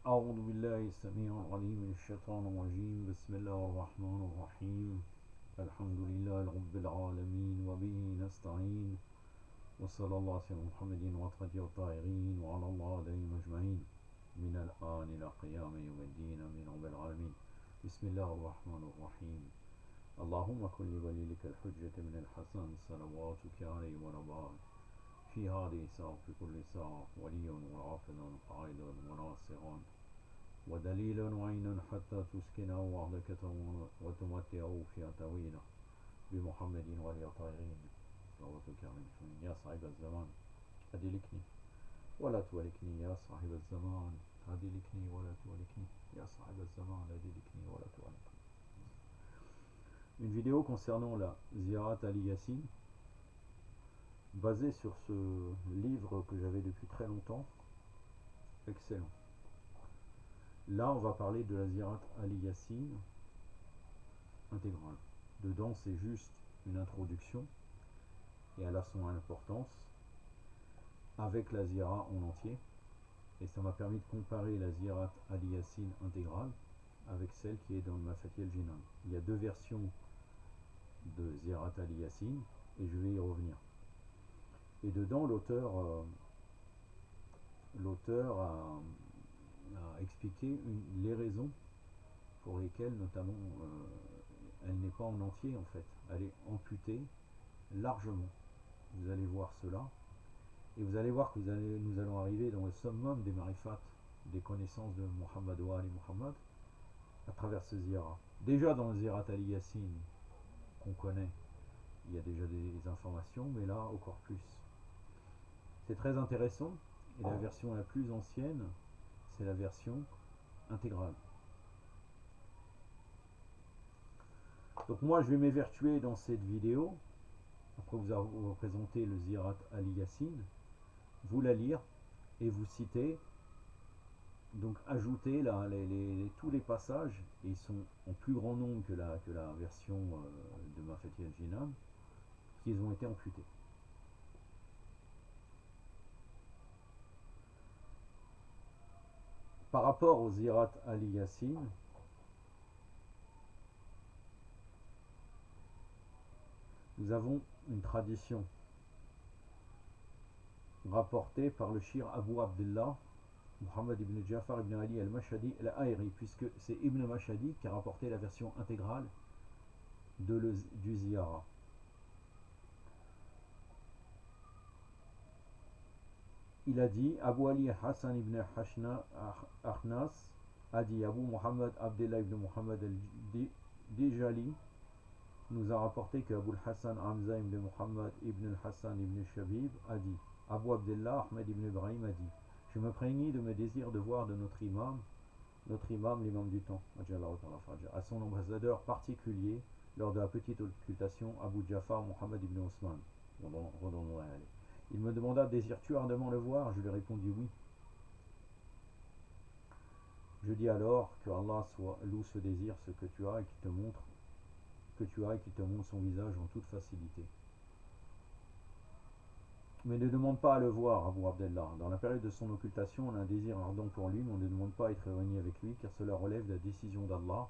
أعوذ بالله السميع العليم من الشيطان الرجيم بسم الله الرحمن الرحيم الحمد لله رب العالمين وبه نستعين وصلى الله على محمد وطهة الطاهرين وعلى الله عليهم أجمعين من الآن إلى قيام يوم الدين من رب العالمين بسم الله الرحمن الرحيم اللهم كن لوليك الحجة من الحسن صلواتك عليه ورضاه في هذه الساعة في كل ساعة وليا وعافظا قائدا وناصرا ودليلا وعينا حتى تسكنه وحدك وتمتعه فيها طويلا بمحمد وآله الطاهرين صلواتك عليهم يا صاحب الزمان أدلكني ولا تولكني يا صاحب الزمان أدلكني ولا تولكني يا صاحب الزمان أدلكني ولا تولكني. Une vidéo concernant la Ziyarat Ali Yassine, basée sur ce livre que j'avais depuis très longtemps. Excellent. Là, on va parler de la Ziyarat Ali Yassine intégrale. Dedans, c'est juste une introduction et elle a son importance avec la Ziyara en entier. Et ça m'a permis de comparer la Ziyarat Ali Yassine intégrale avec celle qui est dans le Mafati al-Jinan. Il y a deux versions de Ziyarat Ali Yassine et je vais y revenir. Et dedans, l'auteur a expliqué les raisons pour lesquelles, notamment, elle n'est pas en entier en fait. Elle est amputée largement. Vous allez voir cela. Et vous allez voir que nous allons arriver dans le summum des marifat, des connaissances de Muhammad wa Ali Muhammad, à travers ce ziyara. Déjà dans le ziyarat Ali Yassine, qu'on connaît, il y a déjà des informations, mais là encore plus. C'est très intéressant, et la version la plus ancienne, c'est la version intégrale. Donc moi je vais m'évertuer dans cette vidéo, après vous présenter le Ziyarat Ali Yassine, vous la lire et vous citer, donc ajouter tous les passages, et ils sont en plus grand nombre que la version de Mafati al-Jinan, qui ont été amputés. Par rapport au Ziyarat Ali Yassine, nous avons une tradition rapportée par le shir Abu Abdullah Muhammad ibn Jafar ibn Ali al-Mashhadi al-Airi, puisque c'est Ibn Mashhadi qui a rapporté la version intégrale du Ziyara. Il a dit, Abu Ali Hassan ibn Akhnas a dit, Abu Muhammad Abdullah ibn Muhammad al-Dijali nous a rapporté que Abu Hassan Hamza ibn Muhammad ibn Hassan ibn Shabib a dit, Abu Abdullah Ahmed ibn Ibrahim a dit, je me prénis de mes désirs de voir de notre imam, l'imam du temps, à son ambassadeur particulier lors de la petite occultation, Abu Jafar Muhammad ibn Osman. Il me demanda, désires-tu ardemment le voir? Je lui répondis oui. Je dis alors que Allah loue ce désir, ce que tu as et qui te montre son visage en toute facilité. Mais ne demande pas à le voir, Abu Abdallah. Dans la période de son occultation, on a un désir ardent pour lui, mais on ne demande pas à être réuni avec lui, car cela relève de la décision d'Allah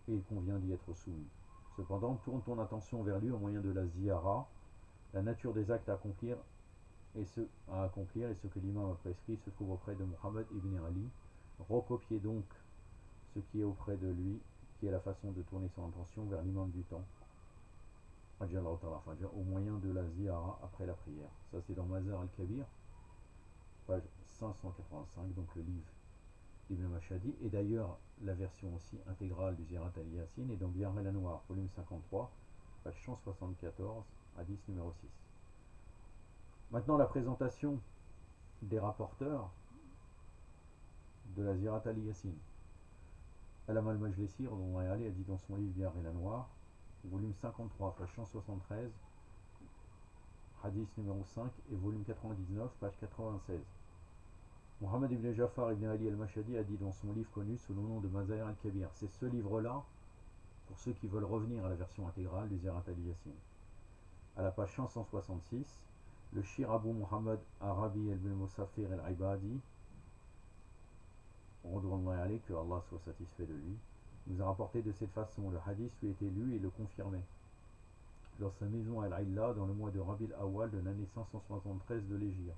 et il convient d'y être soumis. Cependant, tourne ton attention vers lui au moyen de la ziyara, la nature des actes à accomplir et ce que l'imam a prescrit se trouve auprès de Muhammad ibn Ali. Recopiez donc ce qui est auprès de lui, qui est la façon de tourner son attention vers l'imam du temps, au moyen de la ziyara après la prière. Ça c'est dans Mazar al-Kabir, page 585, donc le livre d'Ibn Mashhadi, et d'ailleurs la version aussi intégrale du Ziyarat Ali Yassine est dans Bihar el-Anwar, volume 53, page 174, hadith numéro 6. Maintenant la présentation des rapporteurs de la Ziyarat Ali Yassine. Alam al-Majlisi a dit dans son livre Bihar el-Anwar, volume 53, page 173, hadith numéro 5, et volume 99, page 96. Muhammad ibn Jafar ibn Ali al-Mashhadi a dit dans son livre connu sous le nom de Mazahir al-Kabir. C'est ce livre-là, pour ceux qui veulent revenir à la version intégrale du Ziyarat Ali Yassine. À la page 166, le shir Abu Muhammad Arabi ibn Musafir al-Ibadi Radouallahu alayhi, que Allah soit satisfait de lui, nous a rapporté de cette façon. Le hadith lui était lu et le confirmait. Dans sa maison Al-Aïla, dans le mois de Rabi al-Awwal de l'année 573 de l'Hégire.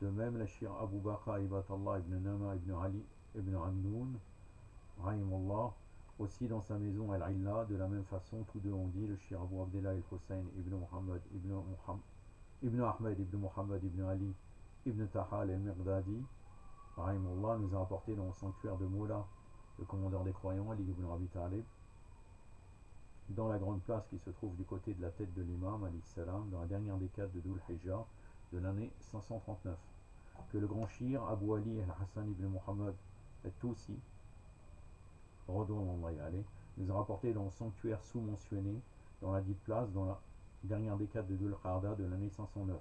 De même, la Shir Abu Bakr Ibatallah ibn Nama ibn Ali ibn Announ, Rahimullah, aussi dans sa maison Al-Aïla, de la même façon, tous deux ont dit, le Shir Abu Abdullah al-Hussein ibn Ahmed ibn Muhammad ibn Ali ibn Tahal al-Mirdadi, Rahimullah, nous a apporté dans le sanctuaire de Moula, le commandeur des croyants, Ali ibn Abi Talib, dans la grande place qui se trouve du côté de la tête de l'imam, alayhi salam, dans la dernière décade de Dhul Hijjah de l'année 539, que le grand shir Abu Ali al-Hassan ibn Muhammad al-Tousi, nous a rapporté dans le sanctuaire sous-mentionné, dans la dite place, dans la dernière décade de Dhul Qarda de l'année 509.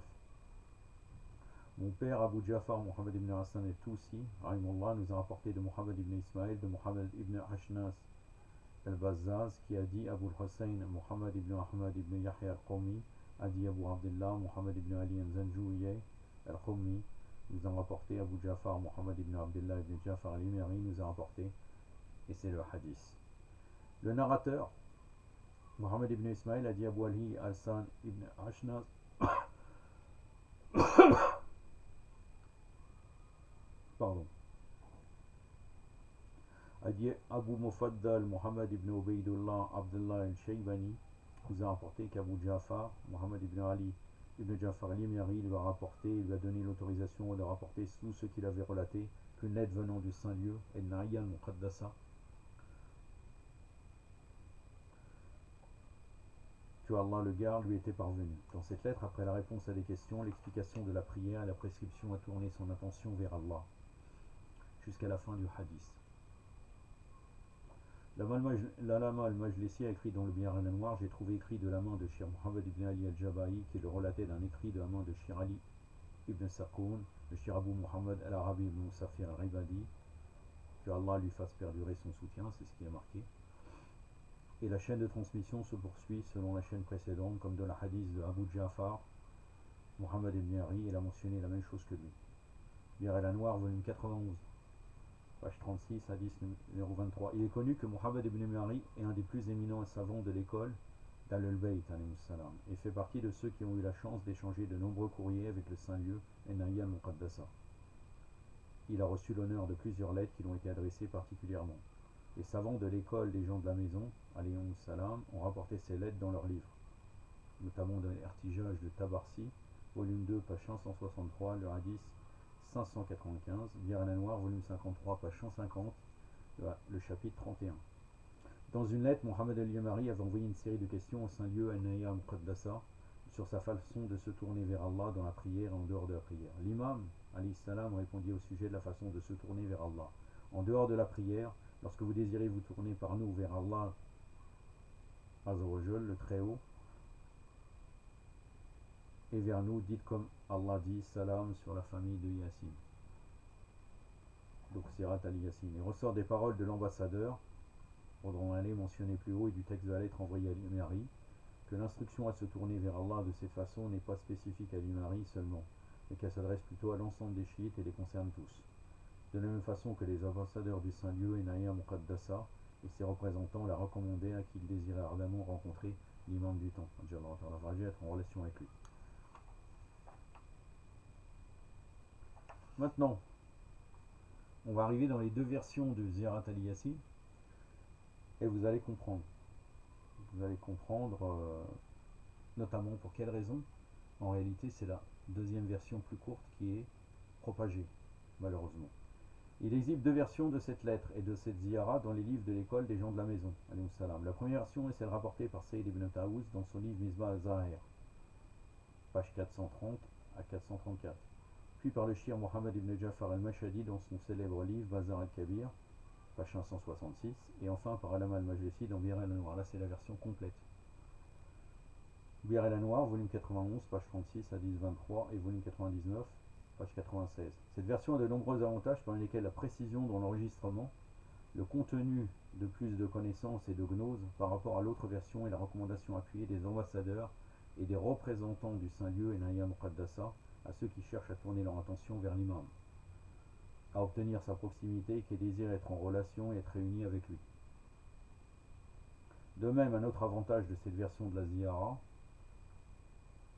Mon père Abu Jafar Muhammad ibn Hassan al-Tousi, nous a rapporté de Muhammad ibn Ismail, de Muhammad ibn Ashnas al-Bazzaz, qui a dit Abu al-Hussein Muhammad ibn Ahmad ibn Yahya al-Qawmi, a dit Abu Abdullah Muhammad ibn Ali al-Zanjouye al-Qawmi, nous a rapporté Abu Jafar Muhammad ibn Abdullah ibn Jafar al-Imari, nous a rapporté, et c'est le hadith. Le narrateur Muhammad ibn Ismail a dit Abu Ali Hassan ibn Ashnas pardon, a dit Abu Mufaddal Muhammad ibn Ubaydullah Abdullah al-Shaybani nous a rapporté qu'Abu Jafar Muhammad ibn Ali ibn Jafar al-Imari lui a rapporté, il lui a donné l'autorisation de rapporter tout ce qu'il avait relaté, qu'une lettre venant du Saint-Lieu, El Na'yan Muqaddasa, que Allah le garde, lui était parvenue. Dans cette lettre, après la réponse à des questions, l'explication de la prière et la prescription à tourner son attention vers Allah, jusqu'à la fin du hadith. L'Alama al-Majlisi a écrit dans le Biyar al-Anwar, j'ai trouvé écrit de la main de Shir Muhammad ibn Ali al-Jaba'i, qui le relatait d'un écrit de la main de Shir Ali ibn Sakoun, de Shir Abu Muhammad al-Arabi ibn Safir al-Ribadi, que Allah lui fasse perdurer son soutien, c'est ce qui est marqué. Et la chaîne de transmission se poursuit selon la chaîne précédente, comme dans la hadith de Abu Jafar Muhammad ibn Ali, il a mentionné la même chose que lui. Biyar al-Anwar, volume 91. Page 36, hadith numéro 23. Il est connu que Muhammad ibn Mari est un des plus éminents savants de l'école d'Al-Bayt, et fait partie de ceux qui ont eu la chance d'échanger de nombreux courriers avec le Saint-Lieu et Na'yan Muqaddasa. Il a reçu l'honneur de plusieurs lettres qui lui ont été adressées particulièrement. Les savants de l'école des gens de la maison, alayhum salam, ont rapporté ces lettres dans leurs livres, notamment dans l'Artijaj de Tabarsi, volume 2, page 563, le hadith 595, Biyar al-Anwar, volume 53, page 150, le chapitre 31. Dans une lettre, Muhammad al-Yamari avait envoyé une série de questions au Saint-Lieu al-Na'yan Muqaddasa sur sa façon de se tourner vers Allah dans la prière et en dehors de la prière. L'imam, alayhi salam, répondit au sujet de la façon de se tourner vers Allah. En dehors de la prière, lorsque vous désirez vous tourner par nous vers Allah, Azawajal, le Très-Haut, et vers nous, dites comme Allah dit, salam sur la famille de Yassin. Donc Sirat al-Yassin. Il ressort des paroles de l'ambassadeur, Ordron Allé mentionné plus haut, et du texte de la lettre envoyée à l'Imari, que l'instruction à se tourner vers Allah de cette façon n'est pas spécifique à l'Imari seulement, mais qu'elle s'adresse plutôt à l'ensemble des chiites et les concerne tous. De la même façon que les ambassadeurs du Saint-Lieu et Na'yan Muqaddasa et ses représentants la recommandaient à qui ils désiraient ardemment rencontrer l'imam du temps, être en relation avec lui. Maintenant, on va arriver dans les deux versions de Ziyarat al-Yassin et vous allez comprendre. Vous allez comprendre notamment pour quelle raison. En réalité, c'est la deuxième version plus courte qui est propagée, malheureusement. Il existe deux versions de cette lettre et de cette ziyara dans les livres de l'école des gens de la maison. La première version est celle rapportée par Saïd ibn Taouz dans son livre Misbah al-Zahir, page 430 à 434. Puis par le shir Mohammed ibn Jafar al-Mashadi dans son célèbre livre Bazar al-Kabir, page 566, et enfin par Alama al-Majlisi dans Biyar al-Anwar. Là, c'est la version complète. Biyar al-Anwar, volume 91, page 36 à 10-23, et volume 99, page 96. Cette version a de nombreux avantages parmi lesquels la précision dans l'enregistrement, le contenu de plus de connaissances et de gnoses par rapport à l'autre version et la recommandation appuyée des ambassadeurs et des représentants du Saint-Lieu et Na'yan Muqaddasa à ceux qui cherchent à tourner leur attention vers l'imam. à obtenir sa proximité et qui désire être en relation et être réuni avec lui. De même, un autre avantage de cette version de la ziyara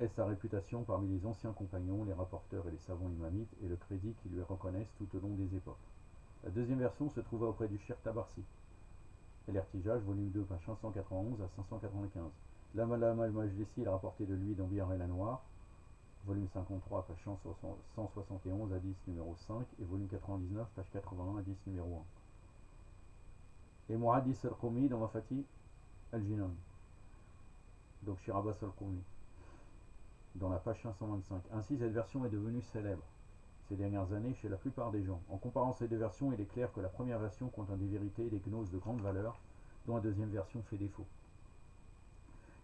est sa réputation parmi les anciens compagnons, les rapporteurs et les savants imamites, et le crédit qu'ils lui reconnaissent tout au long des époques. La deuxième version se trouva auprès du Cheikh Tabarsi, et l'Irtijaj, volume 2, page 591 à 595. L'Allama al-Majlisi est rapporté de lui dans Bihar el Anwar, volume 53, page 171, hadith numéro 5, et volume 99, page 81, hadith numéro 1. Et Muhaddis al-Qumi dans Mafati al-Jinan, donc Shir Abbas al-Qumi, dans la page 525. Ainsi, cette version est devenue célèbre ces dernières années chez la plupart des gens. En comparant ces deux versions, il est clair que la première version contient des vérités et des gnoses de grande valeur, dont la deuxième version fait défaut.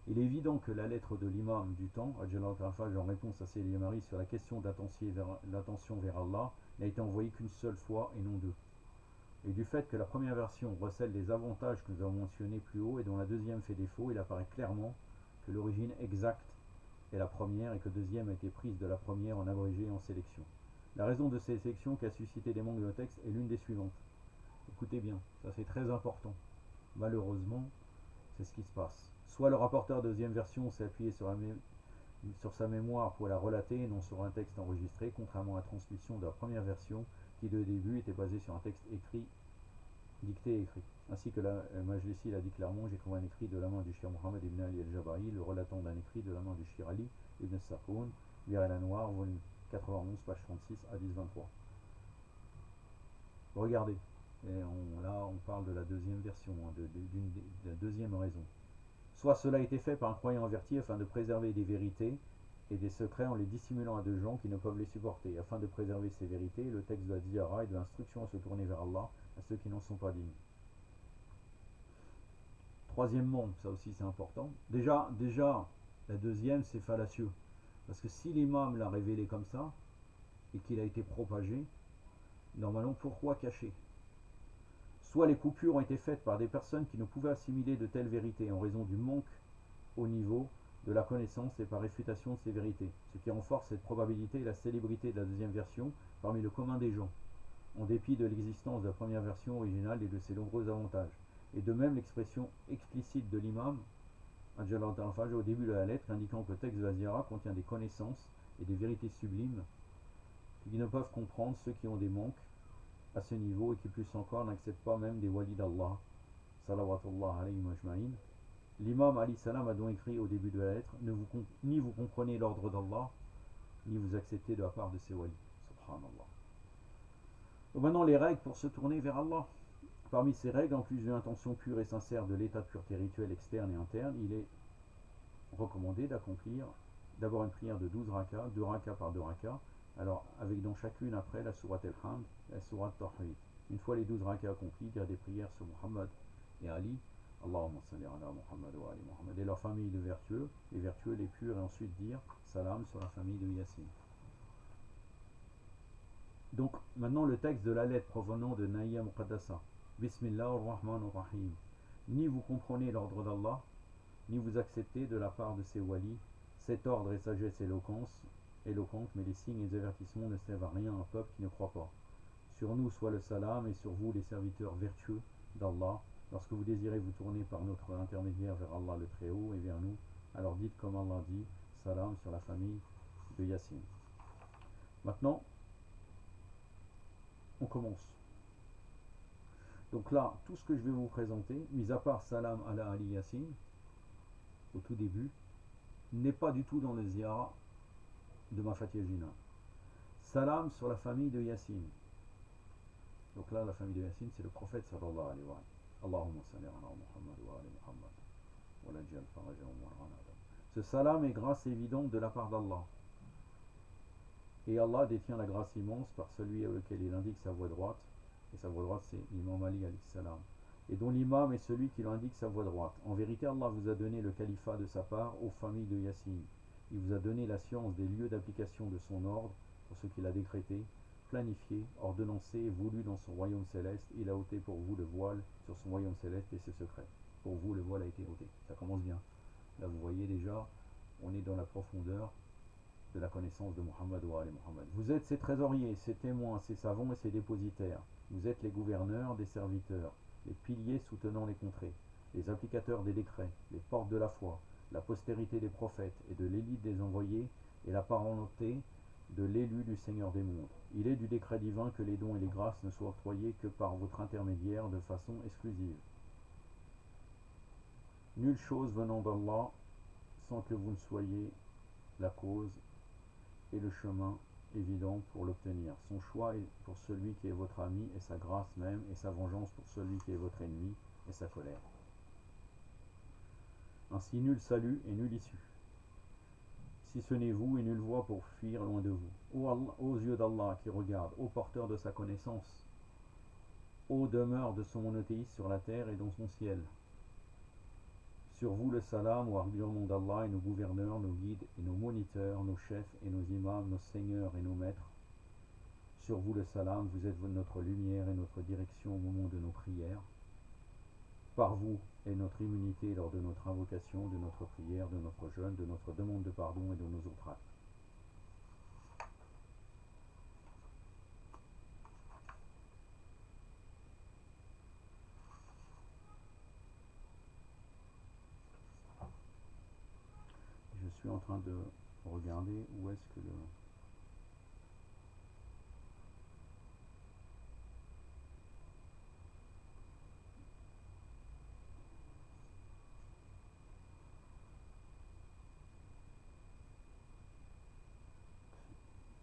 Il est évident que la lettre de l'imam du temps, Ajjalal Tarfaj, en réponse à Seydi Marie sur la question d'attention vers Allah, n'a été envoyée qu'une seule fois et non deux. Et du fait que la première version recèle des avantages que nous avons mentionnés plus haut et dont la deuxième fait défaut, il apparaît clairement que l'origine exacte est la première et que la deuxième a été prise de la première en abrégé et en sélection. La raison de ces sélections qui a suscité des manques de texte est l'une des suivantes. Écoutez bien, ça c'est très important. Malheureusement, c'est ce qui se passe. Soit le rapporteur de deuxième version s'est appuyé sur sa mémoire pour la relater, non sur un texte enregistré, contrairement à la transmission de la première version qui de début était basée sur un texte écrit, dicté et écrit. Ainsi que la Majlisi l'a dit clairement, j'ai trouvé un écrit de la main du Shir Mohammed ibn Ali al-Jabari, le relatant d'un écrit de la main du Shir Ali ibn Sakoun, Bihar el Anwar, volume 91, page 36, hadith 23. Regardez, et là on parle de la deuxième version, de la deuxième raison. Soit cela a été fait par un croyant averti afin de préserver des vérités et des secrets en les dissimulant à deux gens qui ne peuvent les supporter. Afin de préserver ces vérités, le texte de la ziyara et de l'instruction à se tourner vers Allah à ceux qui n'en sont pas dignes. Troisièmement, ça aussi c'est important, déjà la deuxième c'est fallacieux. Parce que si l'imam l'a révélé comme ça, et qu'il a été propagé, normalement pourquoi cacher? Soit les coupures ont été faites par des personnes qui ne pouvaient assimiler de telles vérités en raison du manque au niveau de la connaissance et par réfutation de ces vérités, ce qui renforce cette probabilité et la célébrité de la deuxième version parmi le commun des gens, en dépit de l'existence de la première version originale et de ses nombreux avantages. Et de même l'expression explicite de l'imam Ajjalal Tarfaj au début de la lettre indiquant que le texte de la ziyara contient des connaissances et des vérités sublimes qui ne peuvent comprendre ceux qui ont des manques à ce niveau et qui plus encore n'acceptent pas même des walis d'Allah salawatullah alayhi majma'in. L'imam Ali salam a donc écrit au début de la lettre, ni vous comprenez l'ordre d'Allah ni vous acceptez de la part de ses walis. Subhanallah. Donc maintenant les règles pour se tourner vers Allah. Parmi ces règles, en plus d'une intention pure et sincère de l'état de pureté rituelle externe et interne, il est recommandé d'avoir une prière de 12 rakas, 2 rakas par 2 rakas, alors avec dans chacune après la sourate al-Hamd, la sourate Tawhid. Une fois les 12 rakas accomplis, dire des prières sur Muhammad et Ali, Allahumma salli ala Muhammad wa ali Muhammad, et leur famille de vertueux, les purs, et ensuite dire salam sur la famille de Yassine. Donc maintenant le texte de la lettre provenant de Nahiyya Muqaddasa. Bismillah ar-Rahman ar-Rahim. Ni vous comprenez l'ordre d'Allah, ni vous acceptez de la part de ses walis cet ordre et sagesse éloquente, mais les signes et les avertissements ne servent à rien à un peuple qui ne croit pas. Sur nous soit le salam et sur vous les serviteurs vertueux d'Allah. Lorsque vous désirez vous tourner par notre intermédiaire vers Allah le Très-Haut et vers nous, alors dites comme Allah dit, salam sur la famille de Yassine. Maintenant, on commence. Donc là, tout ce que je vais vous présenter, mis à part salam ala Ali Yassine, au tout début, n'est pas du tout dans le ziyara de Mafati al-Jinan. Salam sur la famille de Yassine. Donc là, la famille de Yassine, c'est le prophète sallallahu alayhi wa sallam. Allahumma salli ala Muhammad wa ali Muhammad. Wa lajal farajahum wa al-ghanadam. Ce salam est grâce évidente de la part d'Allah. Et Allah détient la grâce immense par celui auquel il indique sa voie droite. Et sa voie droite, c'est l'imam Ali alayhi salam. Et dont l'imam est celui qui lui indique sa voie droite. En vérité, Allah vous a donné le califat de sa part aux familles de Yassine. Il vous a donné la science des lieux d'application de son ordre, pour ce qu'il a décrété, planifié, ordonnancé et voulu dans son royaume céleste. Il a ôté pour vous le voile sur son royaume céleste et ses secrets. Pour vous, le voile a été ôté. Ça commence bien. Là, vous voyez déjà, on est dans la profondeur de la connaissance de Muhammad wa Ali Muhammad. Vous êtes ses trésoriers, ses témoins, ses savants et ses dépositaires. Vous êtes les gouverneurs des serviteurs, les piliers soutenant les contrées, les applicateurs des décrets, les portes de la foi, la postérité des prophètes et de l'élite des envoyés et la parenté de l'élu du Seigneur des mondes. Il est du décret divin que les dons et les grâces ne soient octroyés que par votre intermédiaire de façon exclusive. Nulle chose venant d'Allah sans que vous ne soyez la cause et le chemin évident pour l'obtenir. Son choix est pour celui qui est votre ami et sa grâce même, et sa vengeance pour celui qui est votre ennemi et sa colère. Ainsi nul salut et nulle issue, si ce n'est vous, et nulle voie pour fuir loin de vous. Ô yeux d'Allah qui regarde, ô porteur de sa connaissance, ô demeure de son monothéisme sur la terre et dans son ciel. Sur vous le salam, ô argument d'Allah, et nos gouverneurs, nos guides et nos moniteurs, nos chefs et nos imams, nos seigneurs et nos maîtres. Sur vous le salam, vous êtes notre lumière et notre direction au moment de nos prières. Par vous est notre immunité lors de notre invocation, de notre prière, de notre jeûne, de notre demande de pardon et de nos autres actes. Je suis en train de regarder où est-ce que le...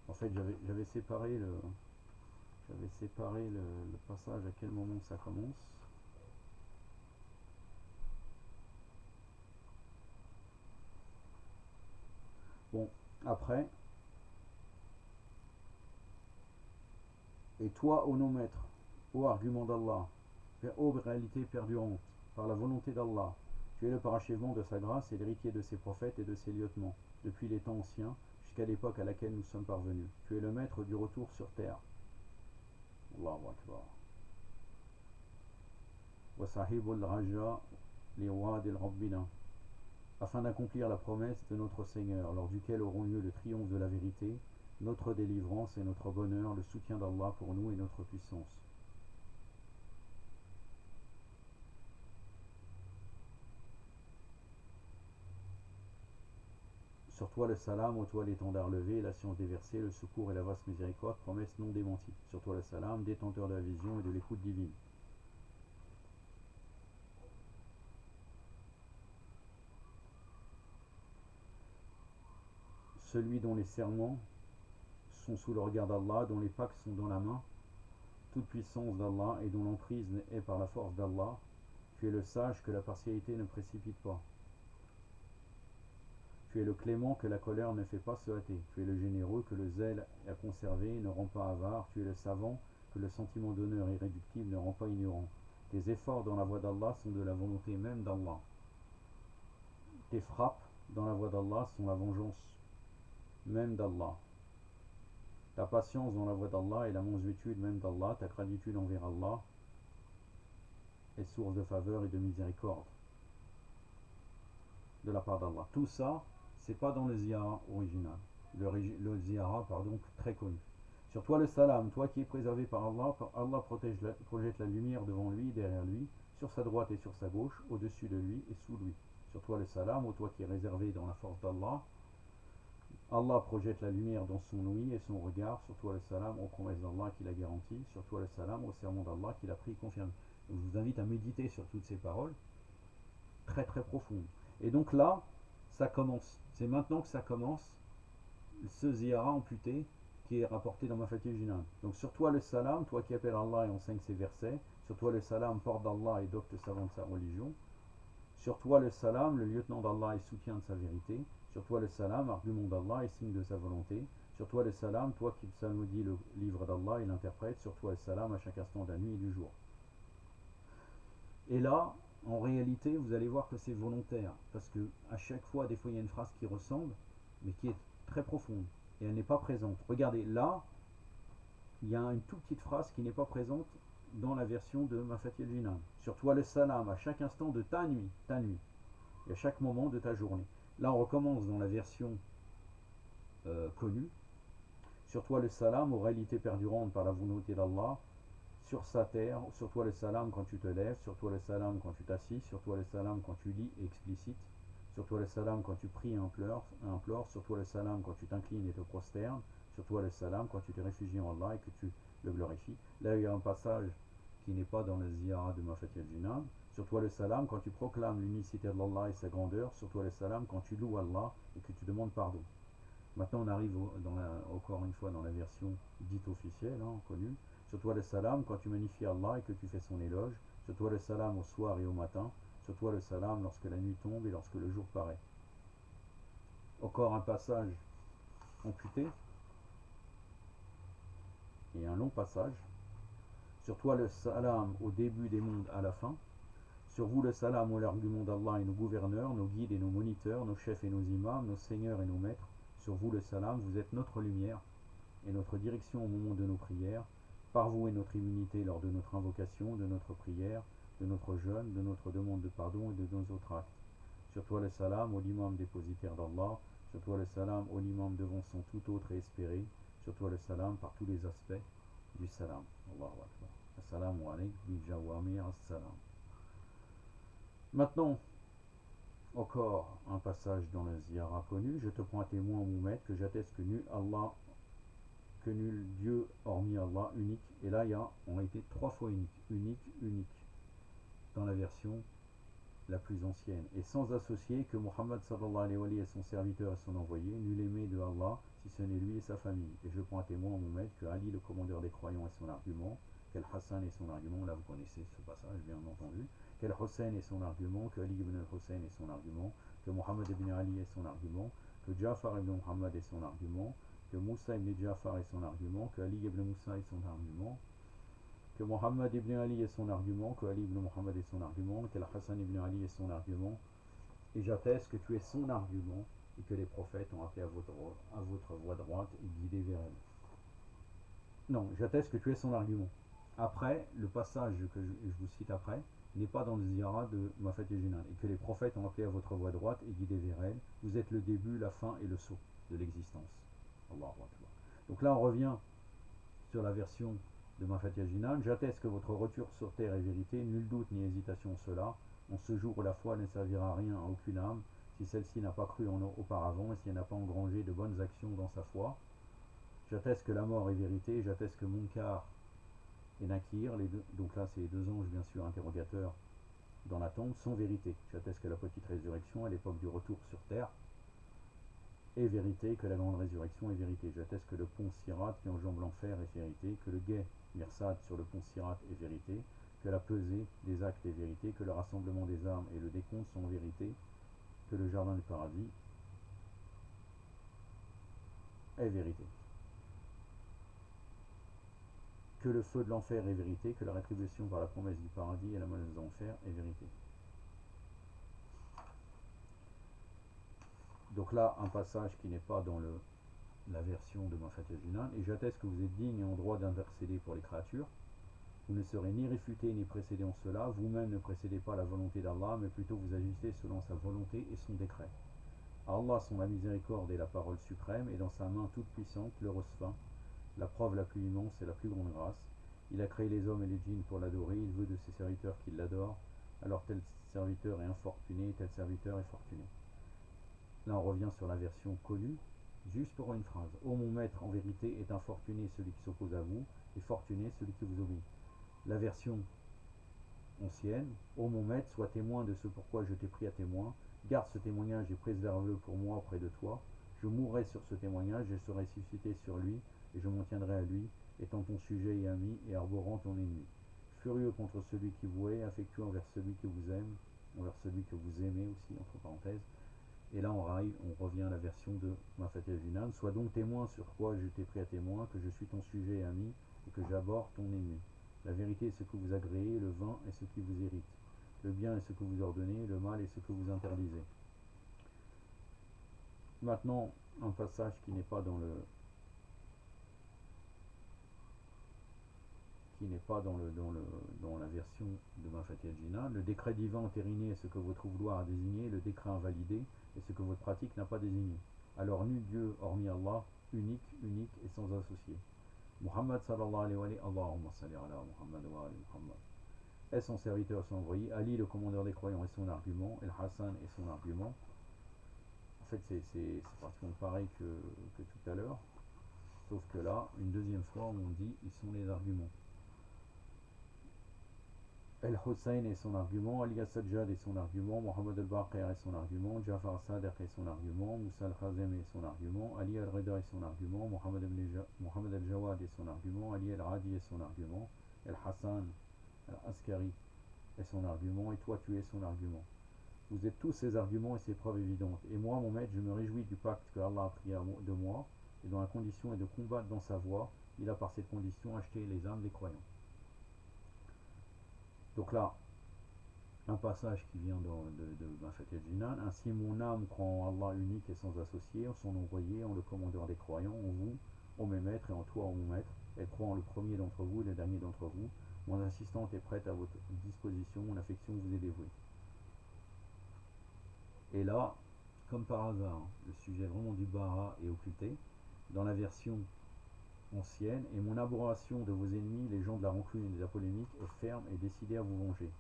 En fait, j'avais séparé le passage à quel moment ça commence. Bon, après, et toi, ô nos maîtres, ô argument d'Allah, ô réalité perdurante, par la volonté d'Allah, tu es le parachèvement de sa grâce et l'héritier de ses prophètes et de ses lieutenants, depuis les temps anciens jusqu'à l'époque à laquelle nous sommes parvenus. Tu es le maître du retour sur terre. Allahu Akbar. Wa sahibul raja li wa'dil rabbina, afin d'accomplir la promesse de notre Seigneur, lors duquel auront lieu le triomphe de la vérité, notre délivrance et notre bonheur, le soutien d'Allah pour nous et notre puissance. Sur toi le salam, ô toi l'étendard levé, la science des versets, le secours et la vaste miséricorde, promesse non démentie. Sur toi le salam, détenteur de la vision et de l'écoute divine. Celui dont les serments sont sous le regard d'Allah, dont les pactes sont dans la main, toute puissance d'Allah et dont l'emprise est par la force d'Allah, tu es le sage que la partialité ne précipite pas. Tu es le clément que la colère ne fait pas se hâter. Tu es le généreux que le zèle à conserver ne rend pas avare. Tu es le savant que le sentiment d'honneur irréductible ne rend pas ignorant. Tes efforts dans la voie d'Allah sont de la volonté même d'Allah. Tes frappes dans la voie d'Allah sont la vengeance même d'Allah. Ta patience dans la voie d'Allah est la mansuétude même d'Allah. Ta gratitude envers Allah est source de faveur et de miséricorde de la part d'Allah. Tout ça, c'est pas dans le ziyara original, le ziyara très connu. Sur toi le salam, toi qui es préservé par Allah, Allah projette la lumière devant lui, derrière lui, sur sa droite et sur sa gauche, au-dessus de lui et sous lui. Sur toi le salam, ô toi qui es réservé dans la force d'Allah, Allah projette la lumière dans son ouïe et son regard. Sur toi le salam, aux promesses d'Allah qu'il a garanties. Sur toi le salam, au serment d'Allah qu'il a pris et confirmé. Je vous invite à méditer sur toutes ces paroles, très très profondes. Et donc là, ça commence. C'est maintenant que ça commence, ce ziyara amputé qui est rapporté dans Mafatil Jinan. Donc sur toi le salam, toi qui appelles Allah et enseigne ses versets. Sur toi le salam, porte d'Allah et docte savant de sa religion. Sur toi le salam, le lieutenant d'Allah et soutien de sa vérité. Sur toi le salam, argument d'Allah et signe de sa volonté. Sur toi le salam, toi qui psalmodie le livre d'Allah et l'interprète. Sur toi le salam à chaque instant de la nuit et du jour. Et là, en réalité, vous allez voir que c'est volontaire, parce que à chaque fois, des fois, il y a une phrase qui ressemble, mais qui est très profonde, et elle n'est pas présente. Regardez, là, il y a une toute petite phrase qui n'est pas présente dans la version de Mafatil Jinan. Sur toi le salam, à chaque instant de ta nuit, et à chaque moment de ta journée. Là, on recommence dans la version connu. Sur toi le salam aux réalités perdurantes par la volonté d'Allah, sur sa terre, sur toi le salam quand tu te lèves, sur toi le salam quand tu t'assis, sur toi le salam quand tu lis et explicites, sur toi le salam quand tu pries et implores, sur toi le salam quand tu t'inclines et te prosternes, sur toi le salam quand tu te réfugies en Allah et que tu le glorifies. Là il y a un passage qui n'est pas dans la ziyara de Mafati al-Jinan. Sur toi le salam quand tu proclames l'unicité de Allah et sa grandeur, sur toi le salam quand tu loues Allah et que tu demandes pardon. Maintenant on arrive encore une fois dans la version dite officielle, connue. Sur toi le salam quand tu magnifies Allah et que tu fais son éloge. Sur toi le salam au soir et au matin. Sur toi le salam lorsque la nuit tombe et lorsque le jour paraît. Encore un passage amputé et un long passage. Sur toi le salam au début des mondes à la fin. Sur vous le salam au l'argument d'Allah et nos gouverneurs, nos guides et nos moniteurs, nos chefs et nos imams, nos seigneurs et nos maîtres. Sur vous le salam, vous êtes notre lumière et notre direction au moment de nos prières. Par vous est notre immunité lors de notre invocation, de notre prière, de notre jeûne, de notre demande de pardon et de nos autres actes. Sur toi le salam au l'imam dépositaire d'Allah. Sur toi le salam au l'imam devant son tout autre et espéré. Sur toi le salam par tous les aspects du salam. Allahu Akbar. Assalamu alaykum bi jawami as-salam. Maintenant, encore un passage dans le ziyara connu. Je te prends à témoin, mon maître, que j'atteste que nul Dieu hormis Allah, unique. Et là, on a été 3 fois unique, dans la version la plus ancienne. Et sans associer que Muhammad sallallahu alayhi wa sallam est son serviteur et son envoyé, nul aimé de Allah, si ce n'est lui et sa famille. Et je prends à témoin, mon maître, que Ali, le commandeur des croyants, est son argument, qu'Al Hassan est son argument, là vous connaissez ce passage, bien entendu, qu'Al Hussein est son argument, que Ali ibn al-Hussein est son argument, que Muhammad ibn Ali est son argument, que Ja'far ibn Muhammad est son argument, que Moussa ibn Ja'far est son argument, que Ali ibn Moussa est son argument, que Muhammad ibn Ali est son argument, que Ali ibn Muhammad est son argument, que Hassan ibn Ali est son argument, et j'atteste que tu es son argument, et que les prophètes ont appelé à votre voie droite et guidé vers elle. Non, j'atteste que tu es son argument. Après, le passage que je vous cite après, n'est pas dans le ziyara de Mafati al-Jinan, et que les prophètes ont appelé à votre voie droite et guidé vers elle. Vous êtes le début, la fin et le saut de l'existence. Allahu Akbar. Donc là, on revient sur la version de Mafati al-Jinan. J'atteste que votre retour sur terre est vérité, nul doute ni hésitation en cela. En ce jour où la foi ne servira à rien à aucune âme, si celle-ci n'a pas cru en auparavant et si elle n'a pas engrangé de bonnes actions dans sa foi. J'atteste que la mort est vérité, j'atteste que Munkar et Nakir, donc là c'est les 2 anges bien sûr interrogateurs dans la tombe, sont vérité. J'atteste que la petite résurrection à l'époque du retour sur terre est vérité, que la grande résurrection est vérité. J'atteste que le pont Sirat qui enjambe l'enfer est vérité, que le guet Mirsad sur le pont Sirat est vérité, que la pesée des actes est vérité, que le rassemblement des âmes et le décompte sont vérité, que le jardin du paradis est vérité, que le feu de l'enfer est vérité, que la rétribution par la promesse du paradis et la menace de l'enfer est vérité. Donc là, un passage qui n'est pas dans la version de Mafati al-Jinan, et j'atteste que vous êtes digne et en droit d'intercéder pour les créatures. Vous ne serez ni réfuté ni précédé en cela, vous-même ne précédez pas la volonté d'Allah, mais plutôt vous agissez selon sa volonté et son décret. À Allah sont la miséricorde et la parole suprême, et dans sa main toute puissante, l'heureuse fin, la preuve la plus immense et la plus grande grâce. Il a créé les hommes et les djinns pour l'adorer, il veut de ses serviteurs qu'ils l'adorent, alors tel serviteur est infortuné, tel serviteur est fortuné. Là on revient sur la version connue, juste pour une phrase. Ô mon maître, en vérité est infortuné celui qui s'oppose à vous, et fortuné celui qui vous obéit. La version ancienne, ô mon maître, sois témoin de ce pourquoi je t'ai pris à témoin, garde ce témoignage et préserve-le pour moi auprès de toi. Je mourrai sur ce témoignage, je serai suscité sur lui, et je m'en tiendrai à lui, étant ton sujet et ami, et arborant ton ennemi. Furieux contre celui qui vous hait, affectueux envers celui qui vous aime, envers celui que vous aimez aussi, entre parenthèses. Et là on revient à la version de Mafati al-Jinan. Sois donc témoin sur quoi je t'ai pris à témoin, que je suis ton sujet et ami, et que j'aborde ton ennemi. La vérité est ce que vous agréez, le vin est ce qui vous irrite. Le bien est ce que vous ordonnez, le mal est ce que vous interdisez. Maintenant, un passage qui n'est pas dans la version de Mafati al-Jinan. Le décret divin entériné est ce que votre vouloir a désigné, le décret invalidé est ce que votre pratique n'a pas désigné. Alors nul Dieu hormis Allah, unique, unique et sans associé. Muhammad sallallahu alayhi wa sallam, Allahumma salli ala Muhammad wa ali Muhammad, est son serviteur, son envoyé. Ali, le commandeur des croyants, est son argument. El Hassan est son argument. En fait, c'est pratiquement pareil que tout à l'heure. Sauf que là, une deuxième fois, on dit ils sont les arguments. El Hussein est son argument, Ali As-Sajjad est son argument, Mohamed Al-Baqir est son argument, Jafar Sadiq est son argument, Moussa Al-Khazem est son argument, Ali Al-Rida est son argument, Mohamed Al-Jawad est son argument, Ali Al-Hadi est son argument, El Hassan Al-Askari est son argument, et toi tu es son argument. Vous êtes tous ces arguments et ces preuves évidentes. Et moi, mon maître, je me réjouis du pacte que Allah a pris de moi, et dont la condition est de combattre dans sa voie. Il a par cette condition acheté les âmes des croyants. Donc là, un passage qui vient de Mafatih al-Jinan. Ainsi mon âme croit en Allah unique et sans associé, en son envoyé, en le commandeur des croyants, en vous, ô mes maîtres, et en toi, ô mon maître. Elle croit en le premier d'entre vous et le dernier d'entre vous. Mon assistante est prête à votre disposition, mon affection vous est dévouée. Et là, comme par hasard, le sujet vraiment du bara est occulté. Dans la version ancienne, et mon abhorration de vos ennemis, les gens de la rancune et de la polémique, est ferme et décidé à vous venger.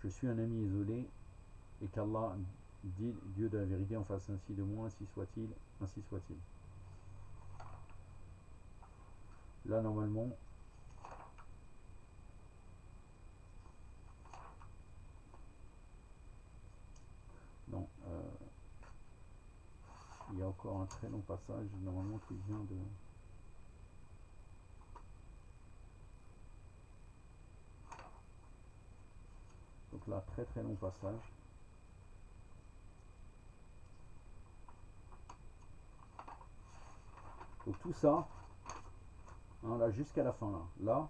Je suis un ami isolé, et qu'Allah, dit Dieu de la vérité, en fasse ainsi de moi, ainsi soit-il, ainsi soit-il. Là, normalement, non, il y a encore un très long passage, normalement, qui vient de... Donc là, très très long passage. Donc tout ça, hein, là jusqu'à la fin, là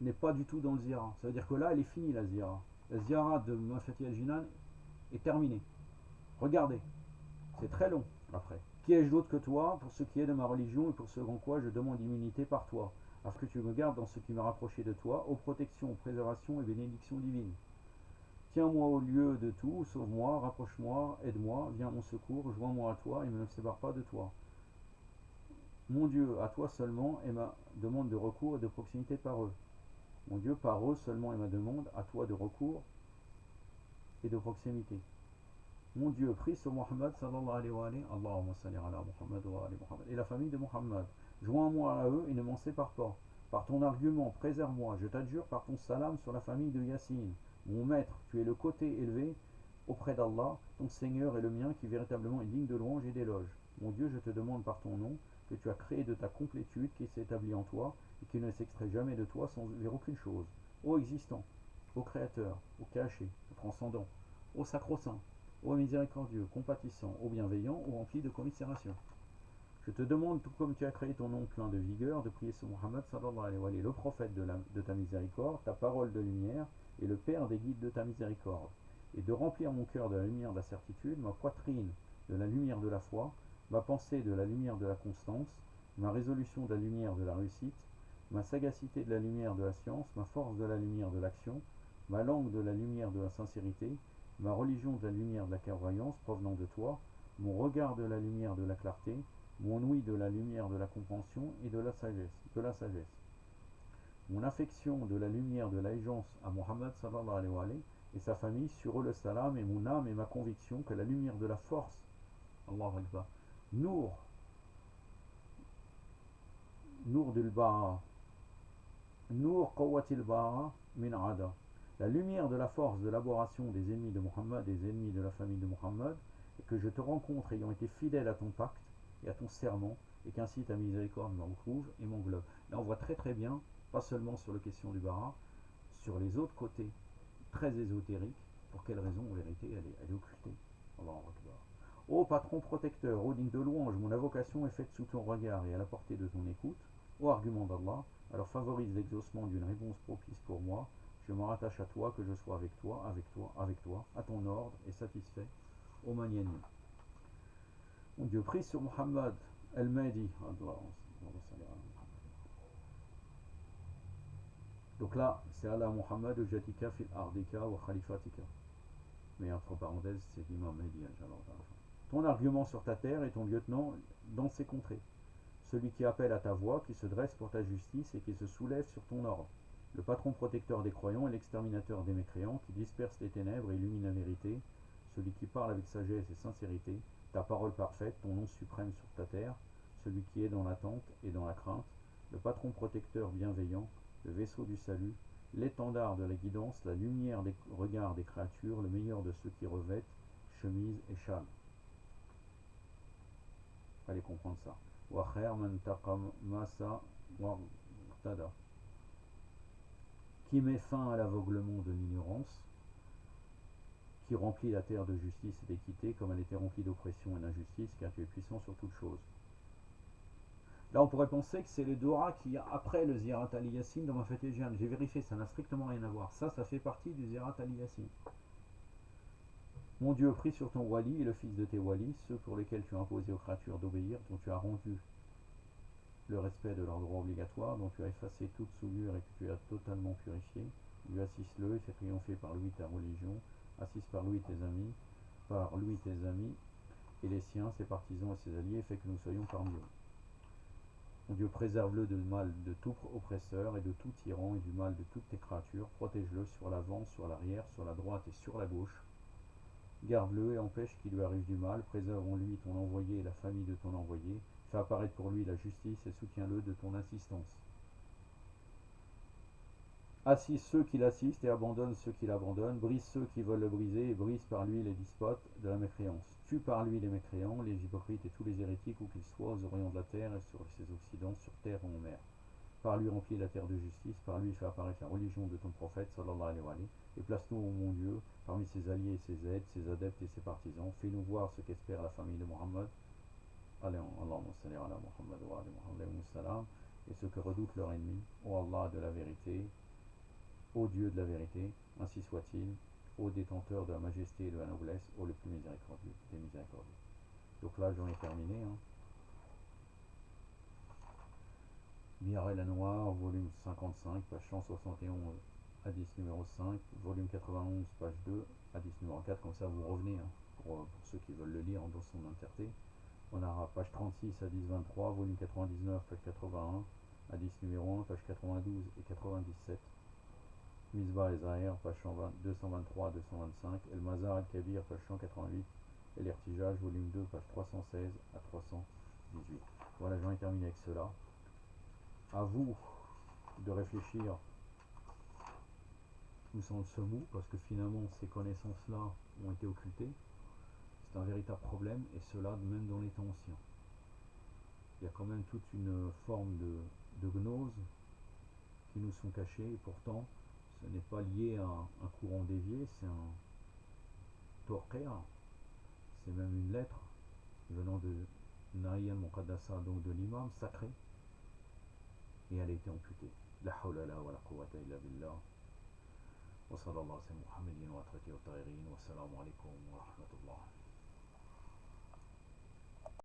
n'est pas du tout dans le ziyara. Ça veut dire que là, elle est finie la ziyara. La ziyara de Mafatih al-Jinan est terminée. Regardez, c'est très long après. Qui ai-je d'autre que toi pour ce qui est de ma religion et pour ce en quoi je demande immunité par toi, afin que tu me gardes dans ce qui m'a rapproché de toi, ô protection, préservation et bénédiction divine. Tiens-moi au lieu de tout, sauve-moi, rapproche-moi, aide-moi, viens à mon secours, joins-moi à toi et ne me sépare pas de toi. Mon Dieu, à toi seulement est ma demande de recours et de proximité par eux. Mon Dieu, par eux seulement est ma demande, à toi de recours et de proximité. Mon Dieu, prie sur Muhammad sallallahu alayhi wa sallam, Allahumma salli ala Muhammad wa ali Muhammad, et la famille de Muhammad. Joins-moi à eux et ne m'en sépare pas. Par ton argument, préserve-moi, je t'adjure par ton salam sur la famille de Yassine. Mon maître, tu es le côté élevé auprès d'Allah, ton Seigneur est le mien qui véritablement est digne de louange et d'éloge. Mon Dieu, je te demande par ton nom, que tu as créé de ta complétude, qui s'est établie en toi, et qui ne s'extrait jamais de toi sans vers aucune chose. Ô existant, ô créateur, ô caché, ô transcendant, ô sacro-saint, ô miséricordieux, compatissant, ô bienveillant, ô rempli de commisération. Je te demande, tout comme tu as créé ton nom plein de vigueur, de prier sur Muhammad sallallahu alayhi wa sallam, le prophète de ta miséricorde, ta parole de lumière, et le père des guides de ta miséricorde, et de remplir mon cœur de la lumière de la certitude, ma poitrine de la lumière de la foi, ma pensée de la lumière de la constance, ma résolution de la lumière de la réussite, ma sagacité de la lumière de la science, ma force de la lumière de l'action, ma langue de la lumière de la sincérité, ma religion de la lumière de la clairvoyance provenant de toi, mon regard de la lumière de la clarté, mon ouïe de la lumière de la compréhension et de la sagesse. Mon affection de la lumière de l'allégeance à Muhammad sallallahu alayhi wa sallam et sa famille, sur eux le salam, et mon âme et ma conviction que la lumière de la force, Allahu Akbar, Nour dul Bara, Nour Qawatil Bara min Ada, la lumière de la force de l'élaboration des ennemis de Muhammad, des ennemis de la famille de Muhammad, et que je te rencontre ayant été fidèle à ton pacte et à ton serment, et qu'ainsi ta miséricorde me recouvre et m'englobe. Là on voit très très bien, pas seulement sur la question du bara, sur les autres côtés très ésotériques, pour quelle raison en vérité elle est occultée. Allahu Akbar. Ô patron protecteur, ô digne de louange, mon invocation est faite sous ton regard et à la portée de ton écoute. Ô argument d'Allah, alors favorise l'exaucement d'une réponse propice pour moi. Je me rattache à toi, que je sois avec toi, avec toi, à ton ordre et satisfait, ô magnanime. Mon Dieu, prie sur Muhammad al-Mahdi, Donc là, c'est Allah Muhammad Jatika fil ardika wa khalifatika. Mais entre parenthèses, c'est l'imam Mehdi. Ton argument sur ta terre est ton lieutenant dans ces contrées. Celui qui appelle à ta voix, qui se dresse pour ta justice et qui se soulève sur ton ordre. Le patron protecteur des croyants et l'exterminateur des mécréants, qui disperse les ténèbres et illumine la vérité. Celui qui parle avec sagesse et sincérité, ta parole parfaite, ton nom suprême sur ta terre. Celui qui est dans l'attente et dans la crainte. Le patron protecteur bienveillant, le vaisseau du salut, l'étendard de la guidance, la lumière des regards des créatures, le meilleur de ceux qui revêtent chemise et châle. Allez comprendre ça. Wa khair man taqamasa wa tada. Qui met fin à l'aveuglement de l'ignorance, qui remplit la terre de justice et d'équité comme elle était remplie d'oppression et d'injustice, car tu es puissant sur toute chose. Là, on pourrait penser que c'est le Dora qui y a après le Ziyarat Ali Yassin dans ma fête égyptienne. J'ai vérifié, ça n'a strictement rien à voir. Ça fait partie du Ziyarat Ali Yassin. Mon Dieu, prie sur ton wali et le fils de tes walis, ceux pour lesquels tu as imposé aux créatures d'obéir, dont tu as rendu le respect de leurs droits obligatoires, dont tu as effacé toute souillure et que tu as totalement purifié. Lui assiste-le et fais triompher par lui ta religion. Assiste par lui tes amis, et les siens, ses partisans et ses alliés, fait que nous soyons parmi eux. Mon Dieu, préserve-le du mal de tout oppresseur et de tout tyran et du mal de toutes tes créatures. Protège-le sur l'avant, sur l'arrière, sur la droite et sur la gauche. Garde-le et empêche qu'il lui arrive du mal. Préserve en lui ton envoyé et la famille de ton envoyé. Fais apparaître pour lui la justice et soutiens-le de ton assistance. Assise ceux qui l'assistent et abandonne ceux qui l'abandonnent. Brise ceux qui veulent le briser et brise par lui les despotes de la mécréance. Tue par lui les mécréants, les hypocrites et tous les hérétiques où qu'ils soient aux orients de la terre et sur ses occidents, sur terre ou en mer. Par lui remplis la terre de justice, par lui fais apparaître la religion de ton prophète, sallallahu alayhi wa sallam, et place-nous, ô mon Dieu, parmi ses alliés et ses aides, ses adeptes et ses partisans. Fais-nous voir ce qu'espère la famille de Mohammed, Allahumma salli ala Muhammad wa ala Muhammad, et ce que redoutent leurs ennemis, ô Allah de la vérité, ô Dieu de la vérité, ainsi soit-il, ô détenteur de la majesté et de la noblesse, ô le plus miséricordieux des miséricordieux. Donc là, j'en ai terminé. Mireille la Noire, volume 55, page 171, hadith numéro 5, volume 91, page 2, hadith numéro 4, comme ça vous revenez, pour ceux qui veulent le lire dans son entièreté. On aura page 36, hadith 23, volume 99, page 81, hadith numéro 1, page 92 et 97. Misbah et Zahir, page 223 à 225, El Mazar El Kabir, page 188, et l'Irtijaj, volume 2, page 316 à 318. Voilà, j'en ai terminé avec cela. À vous de réfléchir où sont le semou, parce que finalement ces connaissances-là ont été occultées. C'est un véritable problème, et cela même dans les temps anciens. Il y a quand même toute une forme de gnose qui nous sont cachées, et pourtant ce n'est pas lié à un courant dévié, c'est un torqea, c'est même une lettre venant de Naï al-Muqaddasa, donc de l'imam sacré, et elle a été amputée. La hawla la wa la quwwata illa billah. Wa sallallahu ala Muhammadin wa atrati wa tahirin wa assalamu alaikum wa rahmatullah.